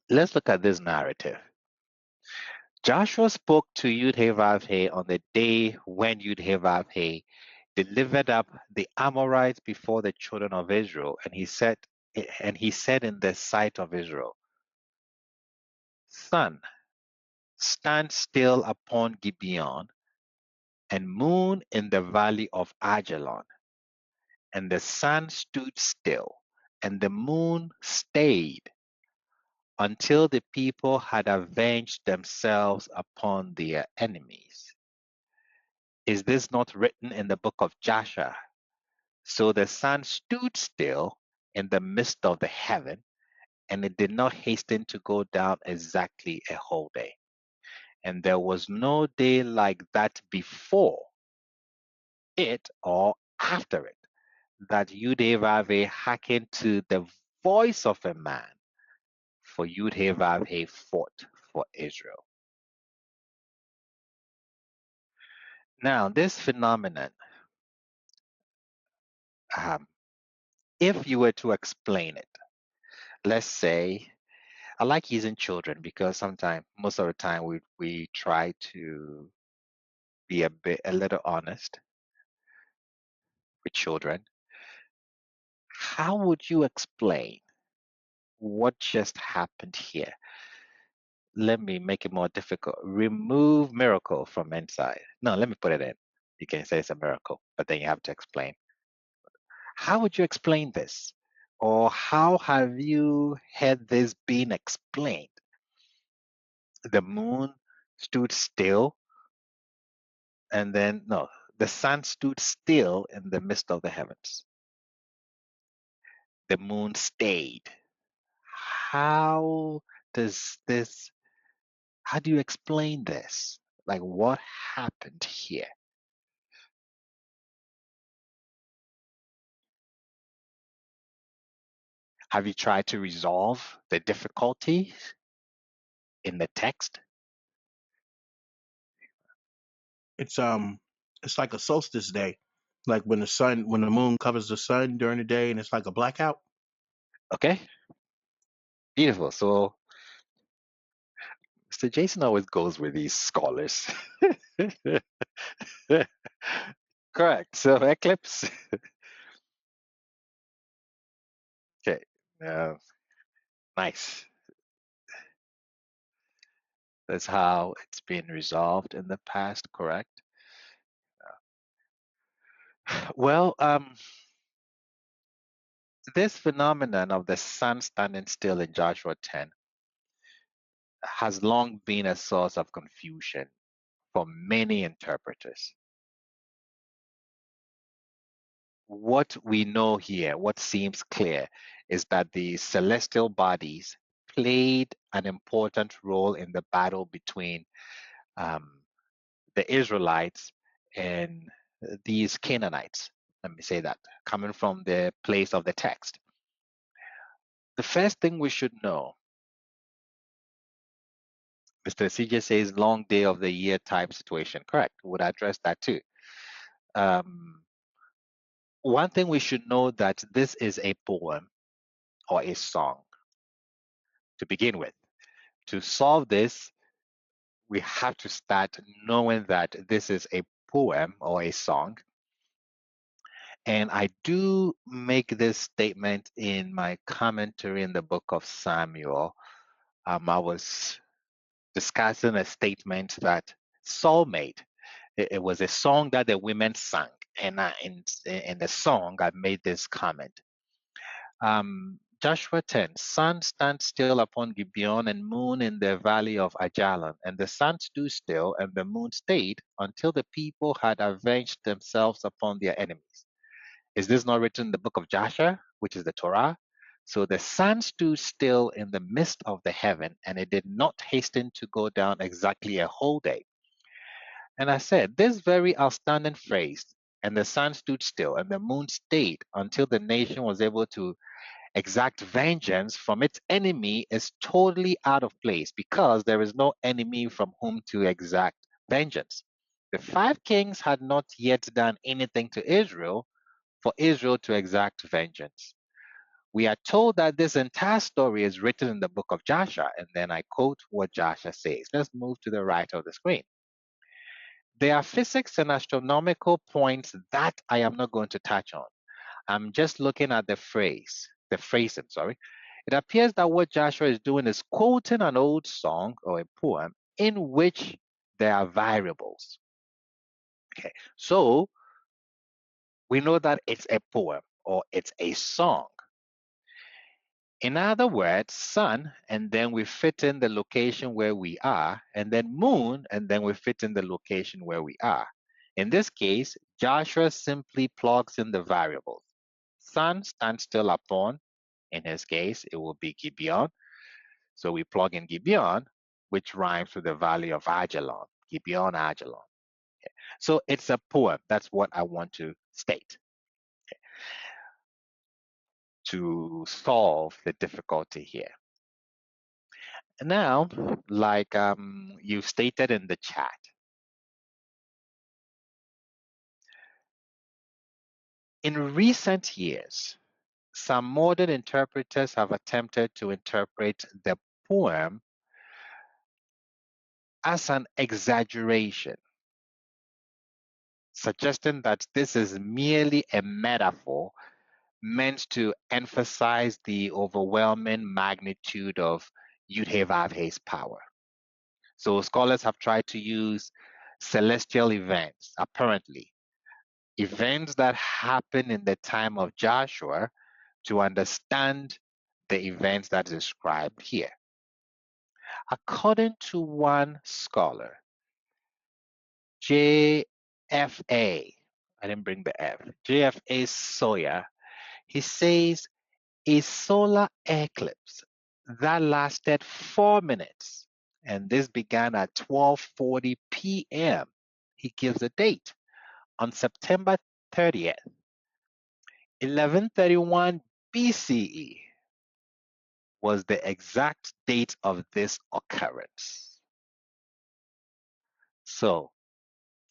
Let's look at this narrative. Joshua spoke to YHWH on the day when YHWH delivered up the Amorites before the children of Israel, and he said in the sight of Israel, Sun, stand still upon Gibeon, and moon in the valley of Ajalon. And the sun stood still, and the moon stayed until the people had avenged themselves upon their enemies. Is this not written in the book of Joshua? So the sun stood still in the midst of the heaven, and it did not hasten to go down exactly a whole day. And there was no day like that before it or after it, that YHWH hearkened to the voice of a man, for YHWH fought for Israel. Now, this phenomenon, um, if you were to explain it, let's say, I like using children because sometimes, most of the time, we try to be a little honest with children. How would you explain what just happened here? Let me make it more difficult. Remove miracle from inside. No, let me put it in. You can say it's a miracle, but then you have to explain. How would you explain this? Or how have you had this being explained? The moon stood still, and then, no, the sun stood still in the midst of the heavens. The moon stayed. How does this, how do you explain this? Like, what happened here? Have you tried to resolve the difficulty in the text? It's like a solstice day, like when the moon covers the sun during the day, and it's like a blackout. Okay, beautiful. So Mr. Jason always goes with these scholars. Correct. So eclipse. Okay. Uh, nice. That's how it's been resolved in the past. Correct. Well, this phenomenon of the sun standing still in Joshua 10 has long been a source of confusion for many interpreters. What we know here, what seems clear, is that the celestial bodies played an important role in the battle between um, the Israelites and these Canaanites. Let me say that, coming from the place of the text. The first thing we should know, Mr. CJ says long day of the year type situation. Correct. Would address that too. Um, one thing we should know that this is a poem or a song to begin with. To solve this, we have to start knowing that this is a poem or a song. And I do make this statement in my commentary in the book of Samuel. I was discussing a statement that Saul made. It was a song that the women sang. And in the song, I made this comment. Joshua 10, sun stand still upon Gibeon and moon in the valley of Ajalon. And the sun stood still and the moon stayed until the people had avenged themselves upon their enemies. Is this not written in the book of Joshua, which is the Torah? So the sun stood still in the midst of the heaven, and it did not hasten to go down exactly a whole day. And I said, this very outstanding phrase, and the sun stood still, and the moon stayed until the nation was able to exact vengeance from its enemy, is totally out of place because there is no enemy from whom to exact vengeance. The five kings had not yet done anything to Israel for Israel to exact vengeance. We are told that this entire story is written in the book of Joshua, and then I quote what Joshua says. Let's move to the right of the screen. There are physics and astronomical points that I am not going to touch on. I'm just looking at the phrasing, sorry. It appears that what Joshua is doing is quoting an old song or a poem in which there are variables. Okay, so we know that it's a poem or it's a song. In other words, sun, and then we fit in the location where we are, and then moon, and then we fit in the location where we are. In this case, Joshua simply plugs in the variables. Sun stands still upon, in his case, it will be Gibeon. So we plug in Gibeon, which rhymes with the valley of Ajalon, Gibeon, Ajalon. So it's a poem. That's what I want to state to solve the difficulty here. Now, like you stated in the chat, in recent years, some modern interpreters have attempted to interpret the poem as an exaggeration, suggesting that this is merely a metaphor meant to emphasize the overwhelming magnitude of YHWH's power. So scholars have tried to use celestial events, apparently, events that happen in the time of Joshua to understand the events that is described here. According to one scholar, JFA, I didn't bring the F, JFA Sawyer, he says a solar eclipse that lasted 4 minutes, and this began at 12:40 p.m. He gives a date on September 30th, 1131 BCE was the exact date of this occurrence. So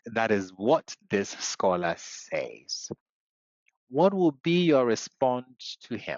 that is what this scholar says. What will be your response to him?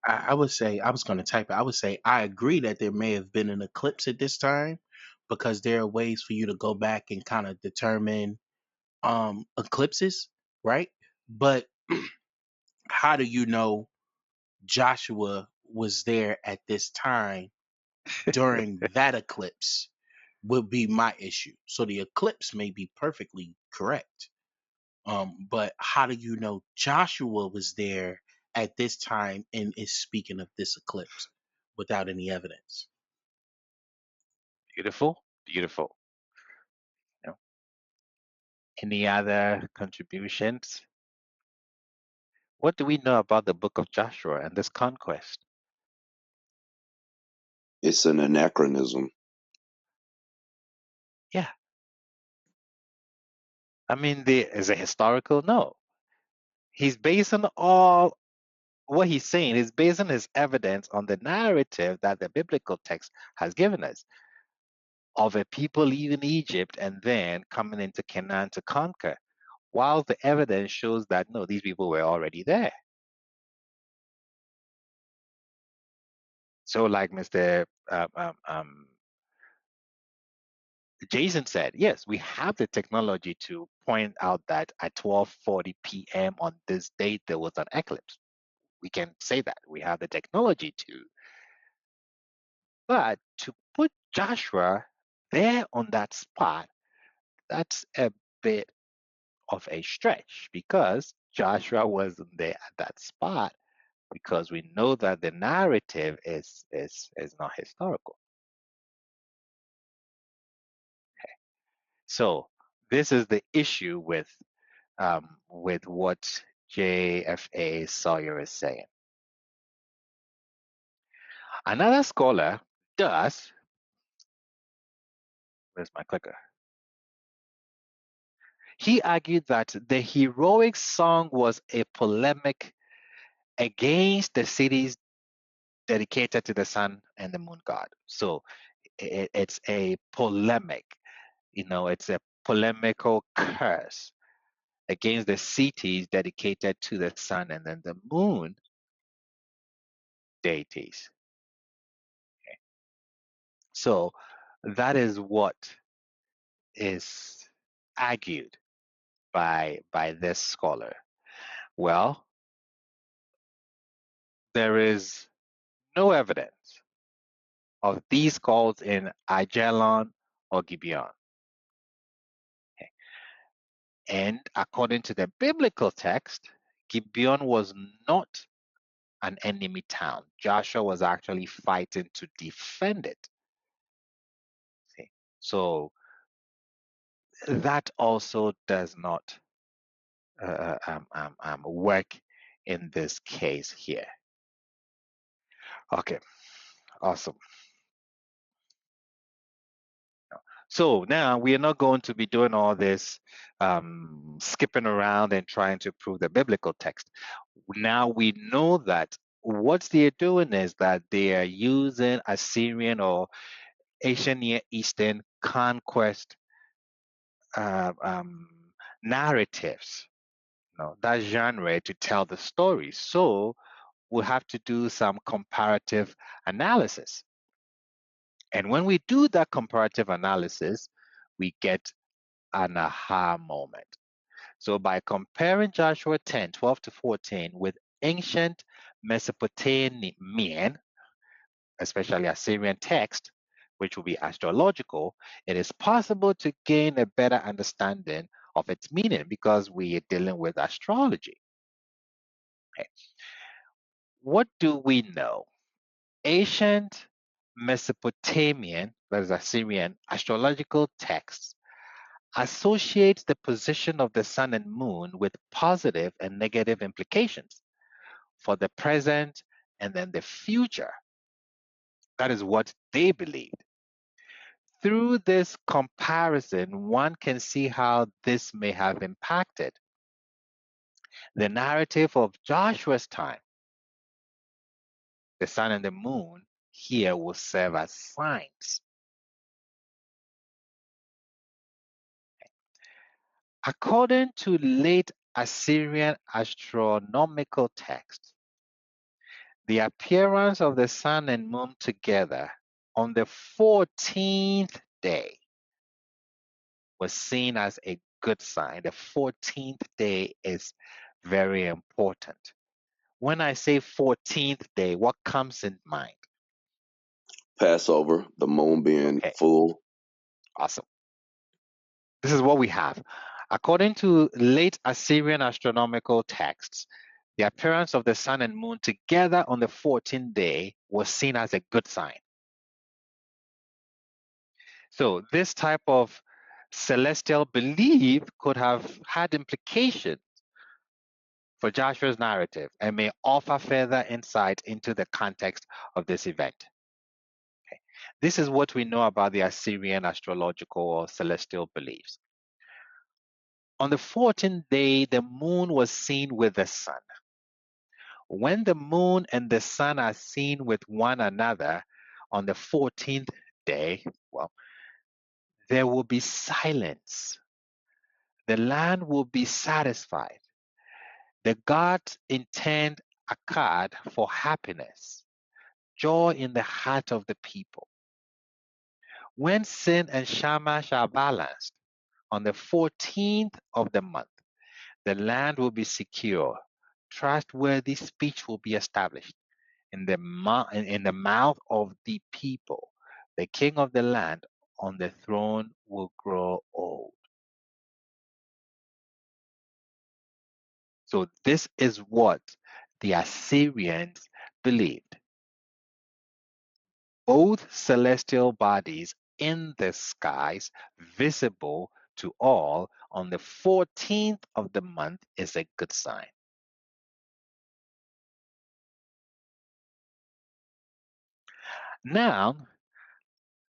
I would say, I was going to type it. I would say I agree that there may have been an eclipse at this time, because there are ways for you to go back and kind of determine eclipses, right? But how do you know Joshua was there at this time during that eclipse? Would be my issue. So the eclipse may be perfectly correct. But how do you know Joshua was there at this time and is speaking of this eclipse without any evidence? Beautiful, beautiful. You know, any other contributions? What do we know about the book of Joshua and this conquest? It's an anachronism. Yeah. I mean, is it historical? No. He's based on all what he's saying is based on his evidence on the narrative that the biblical text has given us of a people leaving Egypt and then coming into Canaan to conquer, while the evidence shows that no, these people were already there. So, like Mr. Jason said, yes, we have the technology to point out that at 12:40 p.m. on this date there was an eclipse. We can say that we have the technology to, but to put Joshua there on that spot, that's a bit of a stretch because Joshua wasn't there at that spot because we know that the narrative is not historical. So this is the issue with what JFA Sawyer is saying. Another scholar does. Where's my clicker? He argued that the heroic song was a polemic against the cities dedicated to the sun and the moon god. So it's a polemic, it's a polemical curse against the cities dedicated to the sun and then the moon deities. Okay. So that is what is argued by this scholar. Well, there is no evidence of these calls in Ajalon or Gibeon. Okay. And according to the biblical text, Gibeon was not an enemy town. Joshua was actually fighting to defend it. See? So that also does not work in this case here. Okay, awesome. So now we are not going to be doing all this skipping around and trying to prove the biblical text. Now we know that what they're doing is that they are using Assyrian or Asian Near Eastern conquest narratives, that genre to tell the story. So we'll have to do some comparative analysis. And when we do that comparative analysis, we get an aha moment. So by comparing Joshua 10:12 to 14 with ancient Mesopotamian, especially Assyrian text, which will be astrological, it is possible to gain a better understanding of its meaning because we are dealing with astrology. Okay. What do we know? Ancient Mesopotamian, that is Assyrian, astrological texts associates the position of the sun and moon with positive and negative implications for the present and then the future. That is what they believed. Through this comparison, one can see how this may have impacted the narrative of Joshua's time. The sun and the moon here will serve as signs. According to late Assyrian astronomical texts, the appearance of the sun and moon together on the 14th day was seen as a good sign. The 14th day is very important. When I say 14th day, what comes in mind? Passover, the moon being Okay, full. awesome. This is what we have. According to late Assyrian astronomical texts, the appearance of the sun and moon together on the 14th day was seen as a good sign. So this type of celestial belief could have had implications for Joshua's narrative and may offer further insight into the context of this event. Okay. This is what we know about the Assyrian astrological or celestial beliefs. On the 14th day, the moon was seen with the sun. When the moon and the sun are seen with one another on the 14th day, well, there will be silence. The land will be satisfied. The gods intend Akkad for happiness, joy in the heart of the people. When sin and Shamash are balanced on the 14th of the month, the land will be secure. Trustworthy speech will be established in the mouth of the people. The king of the land on the throne will grow old. So this is what the Assyrians believed. Both celestial bodies in the skies, visible to all on the 14th of the month, is a good sign. Now,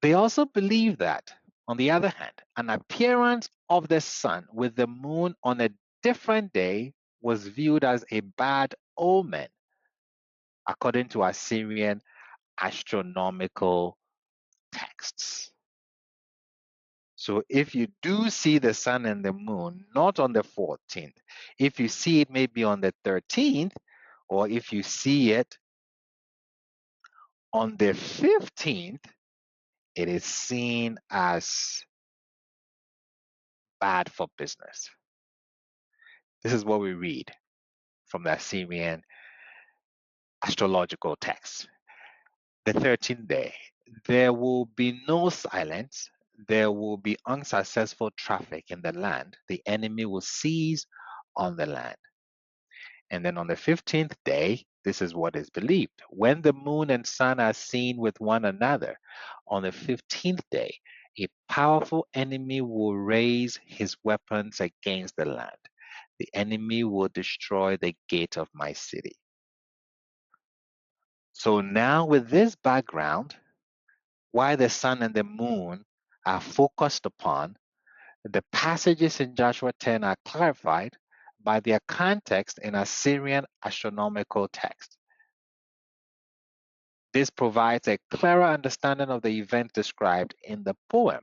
they also believe that, on the other hand, an appearance of the sun with the moon on a different day was viewed as a bad omen, according to Assyrian astronomical texts. So if you do see the sun and the moon, not on the 14th, if you see it maybe on the 13th, or if you see it on the 15th, it is seen as bad for business. This is what we read from the Assyrian astrological text. The 13th day, there will be no silence. There will be unsuccessful traffic in the land. The enemy will seize on the land. And then on the 15th day, this is what is believed. When the moon and sun are seen with one another, on the 15th day, a powerful enemy will raise his weapons against the land. The enemy will destroy the gate of my city. So now, with this background, why the sun and the moon are focused upon, the passages in Joshua 10 are clarified by their context in Assyrian astronomical text. This provides a clearer understanding of the event described in the poem.